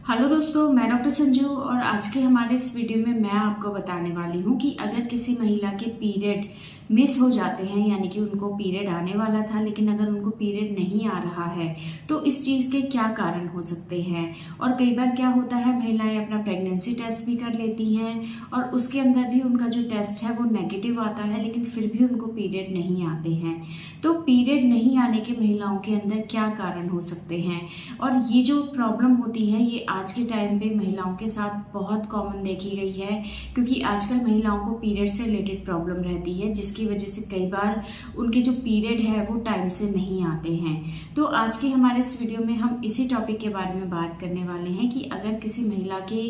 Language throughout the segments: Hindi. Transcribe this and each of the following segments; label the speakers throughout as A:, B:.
A: हेलो दोस्तों, मैं डॉक्टर संजू और आज के हमारे इस वीडियो में मैं आपको बताने वाली हूँ कि अगर किसी महिला के पीरियड मिस हो जाते हैं, यानी कि उनको पीरियड आने वाला था लेकिन अगर उनको पीरियड नहीं आ रहा है तो इस चीज़ के क्या कारण हो सकते हैं। और कई बार क्या होता है, महिलाएं अपना प्रेगनेंसी टेस्ट भी कर लेती हैं और उसके अंदर भी उनका जो टेस्ट है वो नेगेटिव आता है, लेकिन फिर भी उनको पीरियड नहीं आते हैं। तो पीरियड नहीं आने के महिलाओं के अंदर क्या कारण हो सकते हैं, और ये जो प्रॉब्लम होती है ये आज के टाइम पे महिलाओं के साथ बहुत कॉमन देखी गई है, क्योंकि आजकल महिलाओं को पीरियड से रिलेटेड प्रॉब्लम रहती है, जिसकी वजह से कई बार उनके जो पीरियड है वो टाइम से नहीं आते हैं। तो आज के हमारे इस वीडियो में हम इसी टॉपिक के बारे में बात करने वाले हैं कि अगर किसी महिला के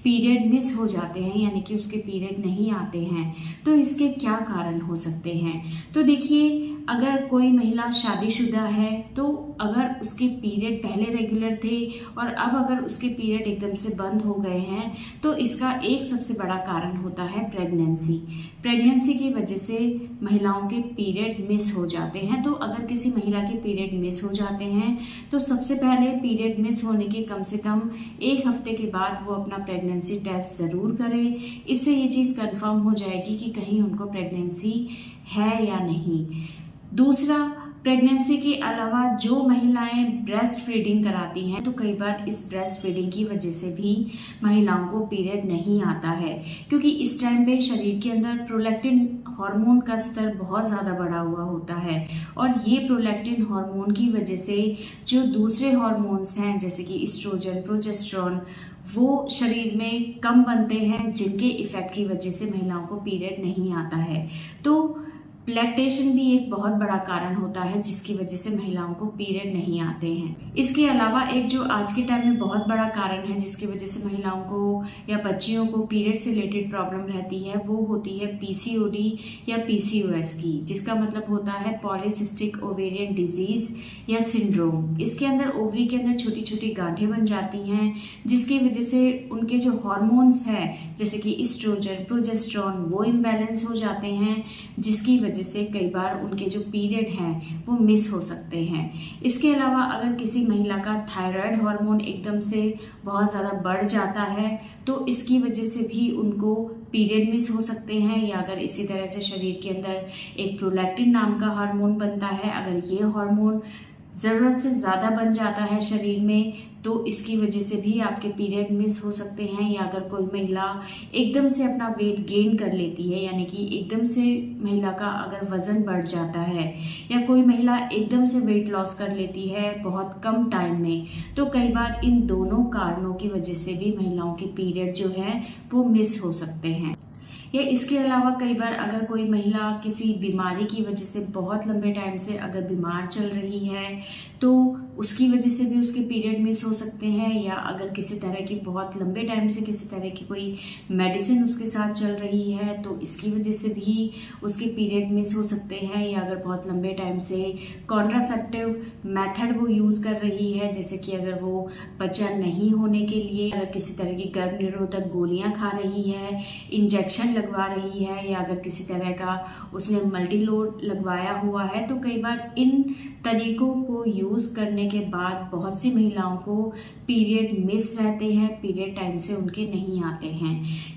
A: पीरियड मिस हो जाते हैं, यानी कि उसके पीरियड नहीं आते हैं, तो इसके क्या कारण हो सकते हैं। तो देखिए, अगर कोई महिला शादीशुदा है तो अगर उसके पीरियड पहले रेगुलर थे और अब अगर उसके पीरियड एकदम से बंद हो गए हैं तो इसका एक सबसे बड़ा कारण होता है प्रेगनेंसी की वजह से महिलाओं के पीरियड मिस हो जाते हैं। तो अगर किसी महिला के पीरियड मिस हो जाते हैं तो सबसे पहले पीरियड मिस होने के कम से कम एक हफ्ते के बाद वो अपना प्रेगनेंसी टेस्ट ज़रूर करे। इससे ये चीज़ कंफर्म हो जाएगी कि कहीं उनको प्रेगनेंसी है या नहीं। दूसरा, प्रेगनेंसी के अलावा जो महिलाएं ब्रेस्ट फीडिंग कराती हैं तो कई बार इस ब्रेस्ट फीडिंग की वजह से भी महिलाओं को पीरियड नहीं आता है, क्योंकि इस टाइम पे शरीर के अंदर प्रोलैक्टिन हार्मोन का स्तर बहुत ज़्यादा बढ़ा हुआ होता है और ये प्रोलैक्टिन हार्मोन की वजह से जो दूसरे हार्मोन्स हैं जैसे कि एस्ट्रोजन, प्रोजेस्टेरोन, वो शरीर में कम बनते हैं, जिनके इफेक्ट की वजह से महिलाओं को पीरियड नहीं आता है। तो लैक्टेशन भी एक बहुत बड़ा कारण होता है जिसकी वजह से महिलाओं को पीरियड नहीं आते हैं। इसके अलावा एक जो आज के टाइम में बहुत बड़ा कारण है जिसकी वजह से महिलाओं को या बच्चियों को पीरियड से रिलेटेड प्रॉब्लम रहती है, वो होती है पीसीओडी या पीसीओएस की, जिसका मतलब होता है पॉलीसिस्टिक ओवेरियन डिजीज या सिंड्रोम। इसके अंदर ओवरी के अंदर छोटी छोटी गांठें बन जाती हैं, जिसकी वजह से उनके जो हॉर्मोन्स हैं जैसे कि एस्ट्रोजन, प्रोजेस्टेरोन, वो इम्बैलेंस हो जाते हैं, जिसकी वजह से कई बार उनके जो पीरियड हैं वो मिस हो सकते हैं। इसके अलावा अगर किसी महिला का थायराइड हार्मोन एकदम से बहुत ज़्यादा बढ़ जाता है तो इसकी वजह से भी उनको पीरियड मिस हो सकते हैं। या अगर इसी तरह से शरीर के अंदर एक प्रोलैक्टिन नाम का हार्मोन बनता है, अगर ये हार्मोन ज़रूरत से ज़्यादा बन जाता है शरीर में तो इसकी वजह से भी आपके पीरियड मिस हो सकते हैं। या अगर कोई महिला एकदम से अपना वेट गेन कर लेती है, यानी कि एकदम से महिला का अगर वज़न बढ़ जाता है, या कोई महिला एकदम से वेट लॉस कर लेती है बहुत कम टाइम में, तो कई बार इन दोनों कारणों की वजह से भी महिलाओं के पीरियड जो हैं वो मिस हो सकते हैं। या इसके अलावा कई बार अगर कोई महिला किसी बीमारी की वजह से बहुत लंबे टाइम से अगर बीमार चल रही है तो उसकी वजह से भी उसके पीरियड मिस हो सकते हैं। या अगर किसी तरह की बहुत लंबे टाइम से किसी तरह की कोई मेडिसिन उसके साथ चल रही है तो इसकी वजह से भी उसके पीरियड मिस हो सकते हैं। या अगर बहुत लंबे टाइम से कॉन्ट्रासेप्टिव मेथड वो यूज़ कर रही है, जैसे कि अगर वो बच्चा नहीं होने के लिए अगर किसी तरह की गर्भ निरोधक गोलियां खा रही है, इंजेक्शन लगवा रही है, या अगर किसी तरह का उसने मल्टीलोड लगवाया हुआ है, तो कई बार इन तरीकों को यूज़ करने के बाद बहुत सी महिलाओं को पीरियड मिस रहते हैं, पीरियड टाइम से उनके नहीं आते हैं।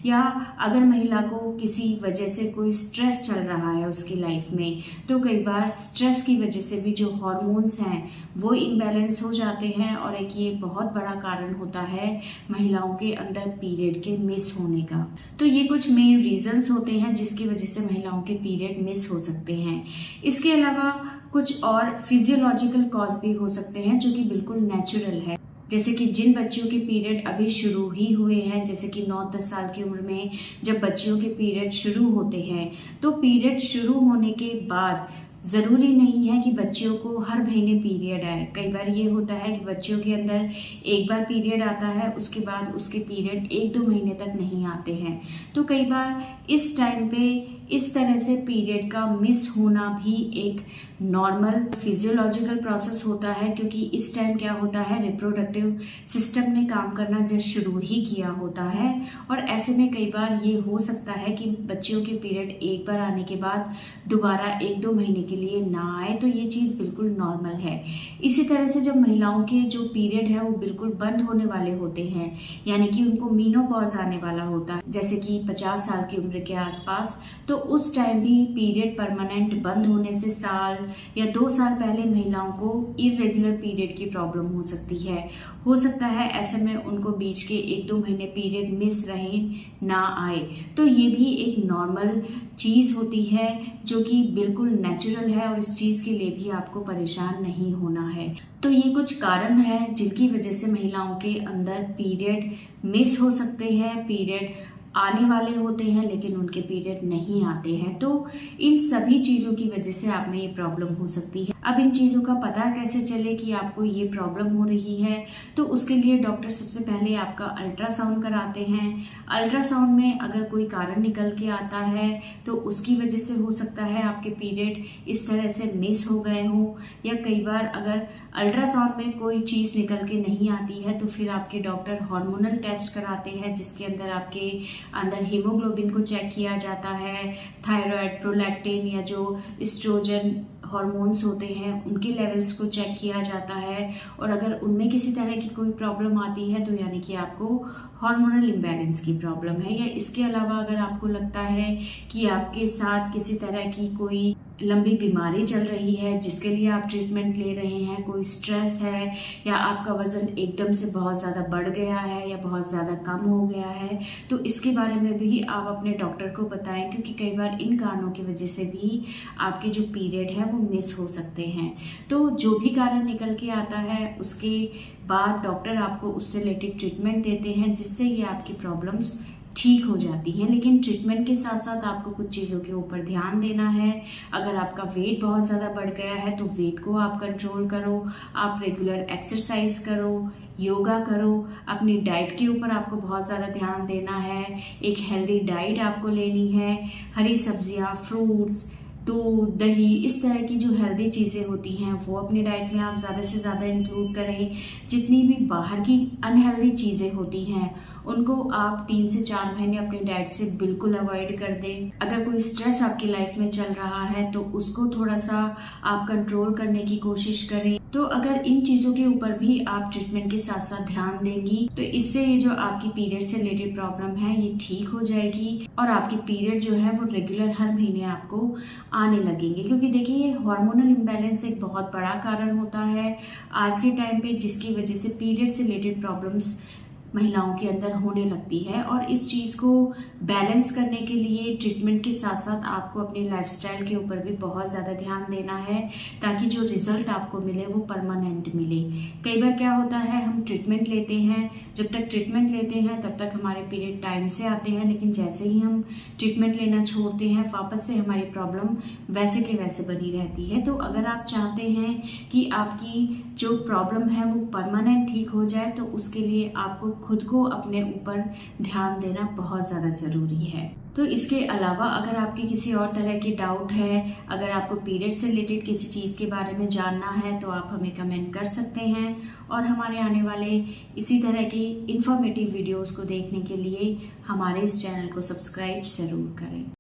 A: या अगर महिला को किसी वजह से कोई स्ट्रेस चल रहा है उसकी लाइफ में तो कई बार स्ट्रेस की वजह से भी जो हार्मोन्स हैं वो इम्बैलेंस हो जाते हैं और एक ये बहुत बड़ा कारण होता है महिलाओं के अंदर पीरियड के मिस होने का। तो ये कुछ मेन रीजंस होते हैं जिसकी वजह से महिलाओं के पीरियड मिस हो सकते हैं। इसके अलावा कुछ और फिजियोलॉजिकल कॉज भी हो सकते हैं जो कि बिल्कुल नेचुरल है, जैसे कि जिन बच्चियों के पीरियड अभी शुरू ही हुए हैं, जैसे कि 9-10 साल की उम्र में जब बच्चियों के पीरियड शुरू होते हैं तो पीरियड शुरू होने के बाद ज़रूरी नहीं है कि बच्चियों को हर महीने पीरियड आए। कई बार ये होता है कि बच्चियों के अंदर एक बार पीरियड आता है, उसके बाद उसके पीरियड 1-2 महीने तक नहीं आते हैं। तो कई बार इस टाइम पे इस तरह से पीरियड का मिस होना भी एक नॉर्मल फिजियोलॉजिकल प्रोसेस होता है, क्योंकि इस टाइम क्या होता है, रिप्रोडक्टिव सिस्टम ने काम करना जस्ट शुरू ही किया होता है। और ऐसे में कई बार ये हो सकता है कि बच्चियों के पीरियड एक बार आने के बाद दोबारा 1-2 महीने के लिए ना आए, तो ये चीज़ बिल्कुल नॉर्मल है। इसी तरह से जब महिलाओं के जो पीरियड है वो बिल्कुल बंद होने वाले होते हैं, यानी कि उनको मीनोपॉज आने वाला होता है, जैसे कि 50 साल की उम्र के आसपास, तो उस टाइम भी पीरियड परमानेंट बंद होने से साल या 2 साल पहले महिलाओं को इरेगुलर पीरियड की प्रॉब्लम हो सकती है। हो सकता है ऐसे में उनको बीच के 1-2 महीने पीरियड मिस रहे, ना आए, तो ये भी एक नॉर्मल चीज़ होती है जो कि बिल्कुल नेचुरल है, और इस चीज़ के लिए भी आपको परेशान नहीं होना है। तो ये कुछ कारण हैं जिनकी वजह से महिलाओं के अंदर पीरियड मिस हो सकते हैं, पीरियड आने वाले होते हैं लेकिन उनके पीरियड नहीं आते हैं। तो इन सभी चीज़ों की वजह से आप में ये प्रॉब्लम हो सकती है। अब इन चीज़ों का पता कैसे चले कि आपको ये प्रॉब्लम हो रही है, तो उसके लिए डॉक्टर सबसे पहले आपका अल्ट्रासाउंड कराते हैं। अल्ट्रासाउंड में अगर कोई कारण निकल के आता है तो उसकी वजह से हो सकता है आपके पीरियड इस तरह से मिस हो गए हों, या कई बार अगर अल्ट्रासाउंड में कोई चीज़ निकल के नहीं आती है तो फिर आपके डॉक्टर हार्मोनल टेस्ट कराते हैं, जिसके अंदर आपके अंदर हीमोग्लोबिन को चेक किया जाता है, थायराइड, प्रोलैक्टिन या जो एस्ट्रोजन हार्मोन्स होते हैं उनके लेवल्स को चेक किया जाता है, और अगर उनमें किसी तरह की कोई प्रॉब्लम आती है तो यानी कि आपको हार्मोनल इम्बैलेंस की प्रॉब्लम है। या इसके अलावा अगर आपको लगता है कि आपके साथ किसी तरह की कोई लंबी बीमारी चल रही है जिसके लिए आप ट्रीटमेंट ले रहे हैं, कोई स्ट्रेस है, या आपका वज़न एकदम से बहुत ज़्यादा बढ़ गया है या बहुत ज़्यादा कम हो गया है, तो इसके बारे में भी आप अपने डॉक्टर को बताएं, क्योंकि कई बार इन कारणों की वजह से भी आपके जो पीरियड है वो मिस हो सकते हैं। तो जो भी कारण निकल के आता है उसके बाद डॉक्टर आपको उससे रिलेटेड ट्रीटमेंट देते हैं, जिससे ये आपकी प्रॉब्लम्स ठीक हो जाती हैं। लेकिन ट्रीटमेंट के साथ साथ आपको कुछ चीज़ों के ऊपर ध्यान देना है। अगर आपका वेट बहुत ज़्यादा बढ़ गया है तो वेट को आप कंट्रोल करो, आप रेगुलर एक्सरसाइज करो, योगा करो, अपनी डाइट के ऊपर आपको बहुत ज़्यादा ध्यान देना है। एक हेल्दी डाइट आपको लेनी है, हरी सब्जियाँ, फ्रूट्स, दूध, दही, इस तरह की जो हेल्दी चीज़ें होती हैं वो अपनी डाइट में आप ज़्यादा से ज़्यादा इंक्लूड करें। जितनी भी बाहर की अनहेल्दी चीज़ें होती हैं उनको आप 3 से 4 महीने अपनी डाइट से बिल्कुल अवॉइड कर दें। अगर कोई स्ट्रेस आपकी लाइफ में चल रहा है तो उसको थोड़ा सा आप कंट्रोल करने की कोशिश करें। तो अगर इन चीज़ों के ऊपर भी आप ट्रीटमेंट के साथ साथ ध्यान देंगी तो इससे ये जो आपकी पीरियड से रिलेटेड प्रॉब्लम है ये ठीक हो जाएगी, और आपकी पीरियड जो है वो रेगुलर हर महीने आपको आने लगेंगे। क्योंकि देखिए ये हार्मोनल इम्बैलेंस एक बहुत बड़ा कारण होता है आज के टाइम पे, जिसकी वजह से पीरियड से रिलेटेड प्रॉब्लम्स महिलाओं के अंदर होने लगती है। और इस चीज़ को बैलेंस करने के लिए ट्रीटमेंट के साथ साथ आपको अपनी लाइफस्टाइल के ऊपर भी बहुत ज़्यादा ध्यान देना है, ताकि जो रिजल्ट आपको मिले वो परमानेंट मिले। कई बार क्या होता है, हम ट्रीटमेंट लेते हैं, जब तक ट्रीटमेंट लेते हैं तब तक हमारे पीरियड टाइम से आते हैं, लेकिन जैसे ही हम ट्रीटमेंट लेना छोड़ते हैं वापस से हमारी प्रॉब्लम वैसे के वैसे बनी रहती है। तो अगर आप चाहते हैं कि आपकी जो प्रॉब्लम है वो परमानेंट ठीक हो जाए तो उसके लिए आपको खुद को अपने ऊपर ध्यान देना बहुत ज़्यादा ज़रूरी है। तो इसके अलावा अगर आपके किसी और तरह के डाउट है, अगर आपको पीरियड से रिलेटेड किसी चीज़ के बारे में जानना है तो आप हमें कमेंट कर सकते हैं, और हमारे आने वाले इसी तरह की इंफॉर्मेटिव वीडियोस को देखने के लिए हमारे इस चैनल को सब्सक्राइब ज़रूर करें।